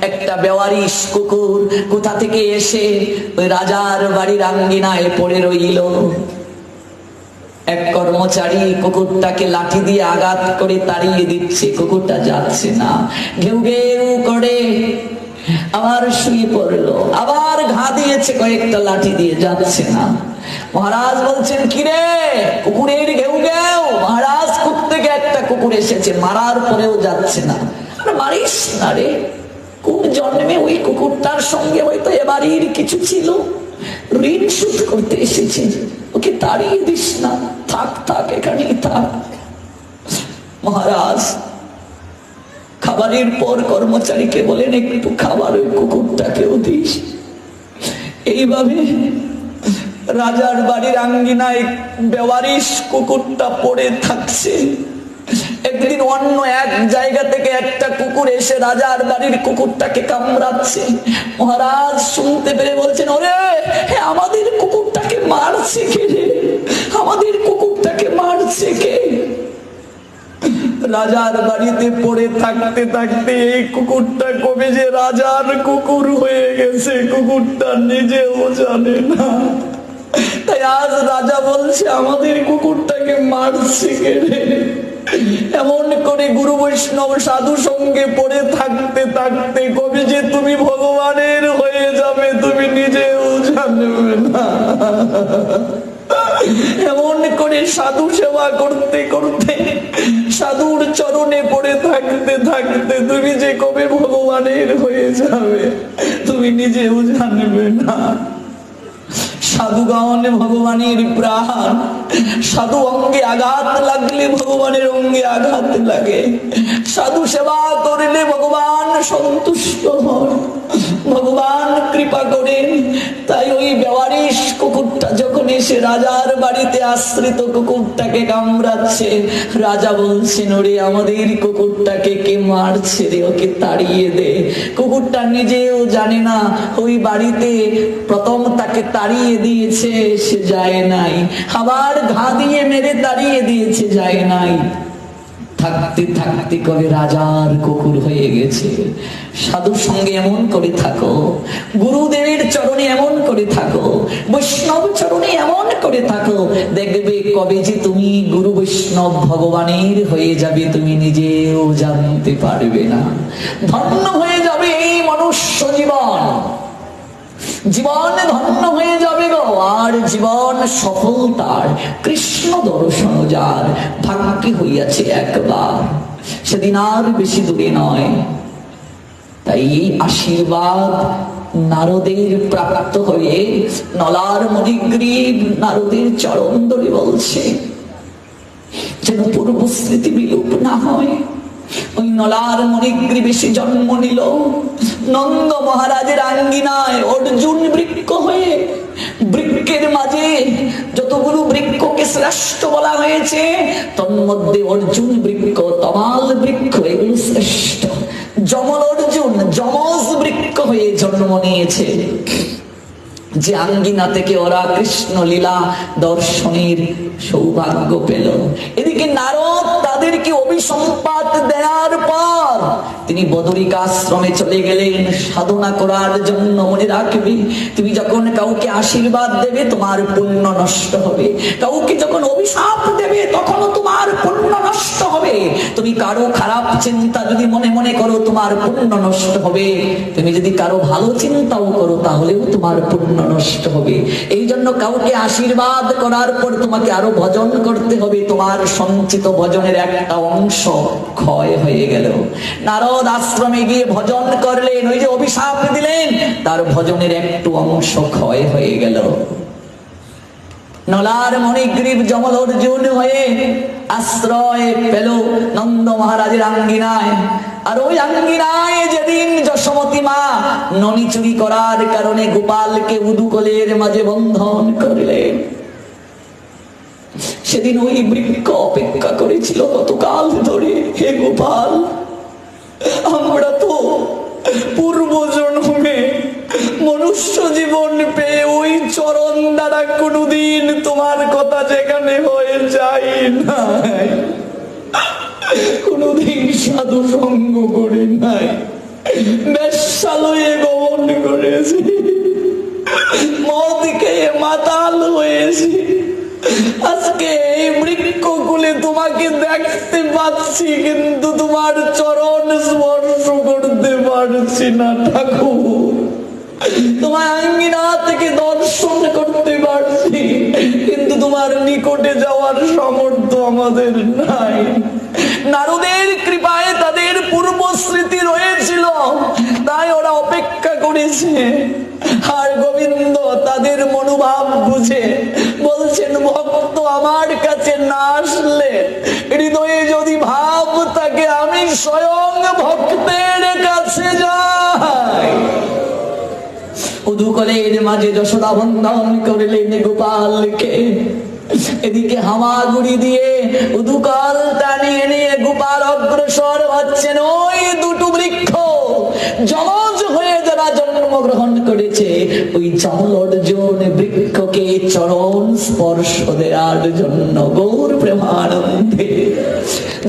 একটা বেওয়ারিশ কুকুর কোথা থেকে এসে ওই রাজার বাড়ির আঙ্গিনায় পড়ে রইল। এক কর্মচারী কুকুরটাকে লাঠি দিয়ে আঘাত করে তাড়িয়ে দিচ্ছে, কুকুরটা যাচ্ছে না, ঘেউ ঘেউ করে আবার শুয়ে পড়লো, আবার ঘা দিয়েছে কয়েকটা লাঠি দিয়ে, যাচ্ছে না। মহারাজ বলছেন, কিরে কুকুরের ঘেউ ঘেউ? মহারাজ, কোত্থেকে একটা কুকুর এসেছে, মারার পরেও যাচ্ছে না। মারিস না রে, কোন জন্মে ওই কুকুরটার সঙ্গে হয়তো এবারের কিছু ছিল, ঋণ শোধ করতে এসেছে, ওকে তাড়িয়ে দিস না, থাক থাক এখানেই থাক। মহারাজ খাবারের পর কর্মচারীকে বলেন, একটু খাবার ওই কুকুরটাকেও দিস। এইভাবে রাজার বাড়ির আঙ্গিনায় বেওয়ারিশ কুকুরটা পড়ে থাকছে। একদিন অন্য এক জায়গা থেকে একটা কুকুর এসে রাজার বাড়ির কুকুরটাকে কামড়াচ্ছে। মহারাজ শুনতে পেরে বলছেন, ওরে আমাদের কুকুরটাকে মারছে কে রে, আমাদের কুকুরটাকে মারছে কে? রাজার বাড়িতে পড়ে থাকতে থাকতে এই কুকুরটা কবে যে রাজার কুকুর হয়ে গেছে কুকুরটা নিজেও জানে না। তাই আজ রাজা বলছে, আমাদের কুকুরটাকে মারছে কে রে? এমন করে গুরু বৈষ্ণব সাধু সঙ্গে পড়ে থাকতে থাকতে কবে যে তুমি ভগবানের হয়ে যাবে তুমি নিজেও জানবে না। এমন করে সাধু সেবা করতে করতে, সাধুর চরণে পড়ে থাকতে থাকতে তুমি যে কবে ভগবানের হয়ে যাবে তুমি নিজেও জানবে না। সাধুগণ ভগবানের প্রাণ। সাধু অঙ্গে আঘাত লাগলে ভগবানের অঙ্গে আঘাত লাগে। সাধু সেবা করলে ভগবান সন্তুষ্ট হন, ভগবান কৃপা করেন। তাই ওই বেওয়ারিশ কুকুরটা যখন এসে রাজার বাড়িতে আশ্রিত কুকুরটাকে কামড়াচ্ছে, রাজা বলছেন, ওরে আমাদের কুকুরটাকে কে মারছে রে, ওকে তাড়িয়ে দে। কুকুরটা নিজেও জানে না ওই বাড়িতে প্রথম তাকে তাড়িয়ে দিয়েছে, সে যায় নাই, আবার ঘা দিয়ে মেরে তাড়িয়ে দিয়েছে, যায় নাই। থাকতে থাকতে কবে রাজার কুকুর হয়ে গেছে। সাধুর সঙ্গে এমন করে থাকো, গুরুদেবের চরণে এমন করে থাকো, বৈষ্ণব চরণে এমন করে থাকো, দেখবে কবে যে তুমি গুরু বৈষ্ণব ভগবানের হয়ে যাবে তুমি নিজেও জানতে পারবে না। ধন্য হয়ে যাবে এই মনুষ্য জীবন, জীবন ধন্য হয়ে যাবে গো। আর জীবন সফল তার কৃষ্ণ দর্শন যার ভাগ্যে হইয়াছে একবার, সেদিন আর বেশি দূরে নয়। তাই এই আশীর্বাদ নারদের প্রাপ্ত হয়ে নলার মণিগ্রীব নারদের চরণ ধরে বলছে, যেন পূর্ব স্মৃতি বিলোপ না হয়। ওই নলার মণিগ্রীবে সে জন্ম নিল, নন্দ মহারাজের আঙ্গিনায় অর্জুন বৃক্ষ হয়ে, বৃক্ষের মাঝে যতগুলো বৃক্ষকে শ্রেষ্ঠ বলা হয়েছে তন্মধ্যে অর্জুন বৃক্ষ, তমাল বৃক্ষ এগুলো শ্রেষ্ঠ। যমল অর্জুন যমজ বৃক্ষ হয়ে জন্ম নিয়েছে, যে আঙ্গিনা থেকে ওরা কৃষ্ণ লীলা দর্শনের সৌভাগ্য পেল। এদিকে নারদ তাদেরকে অভিসম্পাত দেওয়ার পর তিনি বদরিকাশ্রমে চলে গেলেন সাধনা করার জন্য। মনে রাখবে, তুমি যখন কাউকে আশীর্বাদ দেবে তোমার পুণ্য নষ্ট হবে, কাউকে যখন অভিশাপ দেবে তখনও তোমার পুণ্য নষ্ট হবে। তুমি কারো খারাপ চিন্তা যদি মনে মনে করো তোমার পুণ্য নষ্ট হবে, তুমি যদি কারো ভালো চিন্তাও করো তাহলেও তোমার পুণ্য নষ্ট হবে। এই জন্য কাউকে আশীর্বাদ করার পর তোমাকে আরো ভজন করতে হবে। তোমার সঞ্চিত ভজনের একটা অংশ ক্ষয় হয়ে গেল। নারদ আশ্রমে গিয়ে ভজন করলেন, ওই যে অভিশাপ দিলেন তার ভজনের একটু অংশ ক্ষয় হয়ে গেল। নলার মণিগ্রীব যমল অর্জুন হয়ে আশ্রয় পেল নন্দ মহারাজের আঙ্গিনায়। আর ওই আঙ্গিনায় যেদিন যশোমতী মা ননি চুরি করার কারণে গোপালকে উদুকলের মাঝে বন্ধন করলেন, সেদিন ওই বৃক্ষ অপেক্ষা করেছিল কতকাল ধরে। হে গোপাল, আমরা তো পূর্ব জন্মে মনুষ্য জীবন পেয়ে ওই চরণ দ্বারা কোনদিন তোমার কথা যেখানে হয়ে যায় নাই, কোনদিন সাধু সঙ্গ করে নাই, বেশ্যালয়ে গমন করেছি, মদ খেয়ে মাতাল হয়েছি। আজকে এই বৃক্ষকুলে তোমাকে দেখতে পাচ্ছি, কিন্তু তোমার চরণ স্পর্শ করতে পারছি না ঠাকুর। তোমার আঙ্গিনা থেকে দর্শন করতে পারছি, কিন্তু তোমার নিকটে যাওয়ার সামর্থ্য আমাদের নাই। নারদের কৃপায় তাদের পূর্ব স্মৃতি রয়েছিল, তাই ওরা অপেক্ষা করেছে। আর গোবিন্দ তাদের মনোভাব বুঝে বলছেন, ভক্ত আমার কাছে না আসলে হৃদয়ে যদি ভাব থাকে আমি স্বয়ং ভক্তের কাছে যাই। উদুকলের মাঝে যশোদা বন্ধন করলেন গোপালকে। এদিকে হামাগুড়ি দিয়ে উদুকল টানিয়ে নিয়ে গোপাল অগ্রসর হচ্ছেন। ওই দুটো বৃক্ষ যমজ হয়ে যারা জন্মগ্রহণ করেছে, ওই যমল অর্জুন বৃক্ষকে চরণ স্পর্শ দেওয়ার জন্য গৌর প্রেমানন্দে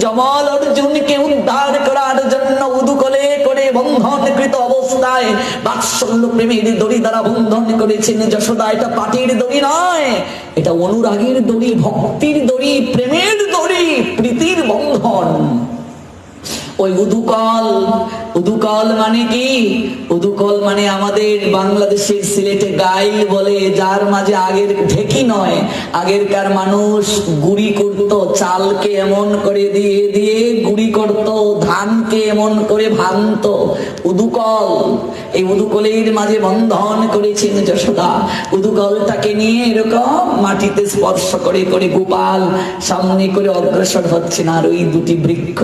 যমল অর্জুনকে উদ্ধার করার জন্য উদুকলে করে বন্ধনকৃত অবস্থায় বাৎসল্য প্রেমের দড়ি দ্বারা বন্ধন করেছেন যশোদা। এটা পাটির দড়ি নয়, এটা অনুরাগের দড়ি, ভক্তির দড়ি, প্রেমের দড়ি, প্রীতির বন্ধন। ওই উদুকল, উদুকল মানে কি? উদুকল মানে আমাদের বাংলাদেশের সিলেটে গাইল বলে, যার মাঝে আগের ঢেকি নয়, আগেরকার মানুষ গুড়ি করত, চালকে এমন করে দিয়ে দিয়ে গুড়ি করত, ধানকে এমন করে ভাঙত। উদুকল, এই উদুকলের মাঝে বন্ধন করেছেন যশোদা। উদুকলটাকে নিয়ে এরকম মাটিতে স্পর্শ করে করে গোপাল সামনে করে অগ্রসর হচ্ছেন। আর ওই দুটি বৃক্ষ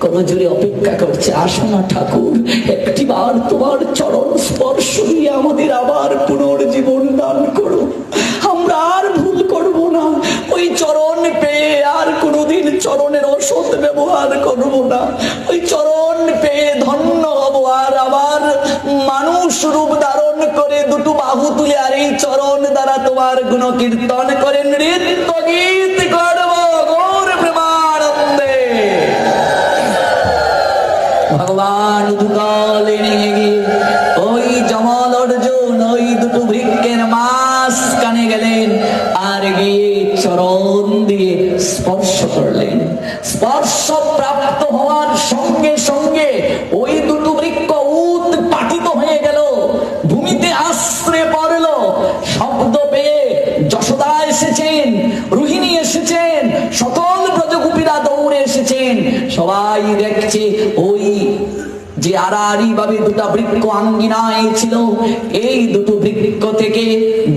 করজোড়ে অপেক্ষা করছে, আসো না ঠাকুর, একটিবার তোমার চরণ স্পর্শ দিয়ে আমাদের আবার পুনর্জীবন দান করো, আমরা আর ভুল করব না। ওই চরণ পেয়ে আর কোনোদিন চরণের অসৎ ব্যবহার করব না। ওই চরণ পেয়ে ধন্য হব, আর আবার মানুষ রূপ ধারণ করে দুটো বাহু তুলে আর এই চরণ দ্বারা তোমার গুণ কীর্তন করে নৃত্য গীত করব গৌর প্রেমানন্দে। ভগবান উদুকলে নিয়ে গিয়ে ওই যমল অর্জুন ওই দুটো বৃক্ষের মাঝখানে গেলেন, আর গিয়ে চরণ দিয়ে স্পর্শ করলেন। স্পর্শ প্রাপ্ত হওয়ার সঙ্গে সঙ্গে ওই দুটো বৃক্ষ উৎপাটিত হয়ে গেল, ভূমিতে আশ্রয় পড়ল। শব্দ পেয়ে যশোদা এসেছেন, রোহিণী এসেছেন, সকল ব্রজগোপীরা দৌড়ে এসেছেন। সবাই দেখছে ওই যে আড়াআড়ি ভাবে দুটা বৃক্ষ আঙ্গিনায় ছিল, এই দুটো বৃক্ষ থেকে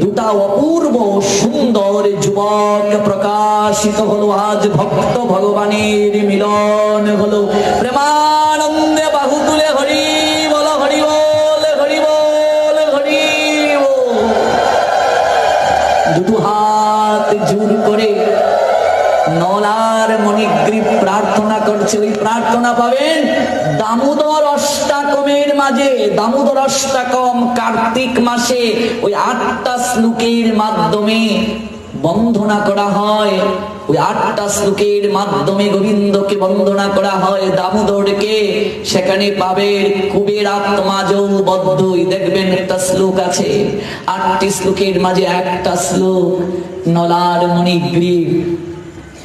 দুটা অপূর্ব সুন্দর যুবক প্রকাশিত হলো। আজ ভক্ত ভগবানের মিলন হলো। প্রেমানন্দে বাহু তুলে হরি বল, হরি বল। দুটো হাত জোর করে নলার মণিগ্রীব প্রার্থনা করছে। ওই প্রার্থনা পাবেন দামোদর অষ্টকমের মাঝে। দামোদর অষ্টকম কার্তিক মাসে ওই 8টা শ্লোকের মাধ্যমে বন্দনা করা হয়। ওই 8টা শ্লোকের মাধ্যমে গোবিন্দকে বন্দনা করা হয়, দামোদরকে। সেখানে পাবেন কুবের আত্মা যৌবদ্দই, দেখবেন একটা শ্লোক আছে। 8টি শ্লোকের মাঝে একটা শ্লোক, নলার মণিগ্রীব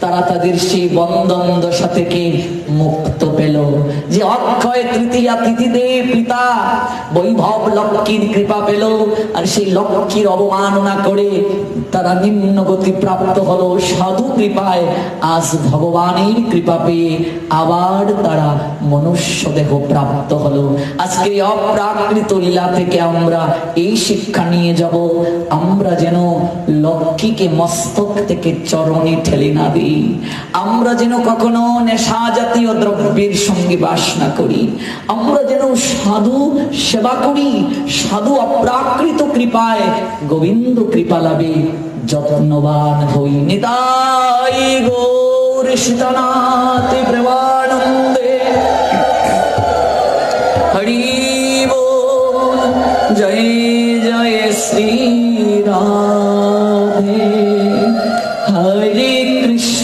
তারা তাদের সেই বন্ধন দশা থেকে মুক্ত পেল। যে অক্ষয় তৃতীয়া তিথিতে পিতা বৈভব লক্ষ্মীর কৃপা পেল, আর সেই লক্ষ্মীর অবমাননা করে তারা নিম্ন গতি প্রাপ্ত হলো। সাধু কৃপায় আজ ভগবানের কৃপা পেয়ে আবার তারা মনুষ্য দেহ প্রাপ্ত হলো। আজকে অপ্রাকৃত লীলা থেকে আমরা এই শিক্ষা নিয়ে যাব, আমরা যেন লক্ষ্মীকে মস্তক থেকে চরণে ঠেলে না দিই। আমরা যেন কখনো নেশা জাতীয় দ্রব্যের সঙ্গে বাস না করি। আমরা যেন সাধু সেবা করি, সাধু অপ্রাকৃত কৃপায় গোবিন্দ কৃপা লাভে যত্নবান হই। নিতাই গৌর সীতানাথ প্রেমানন্দে হরি বল। জয় জয় শ্রী রাধে। হরে কৃষ্ণ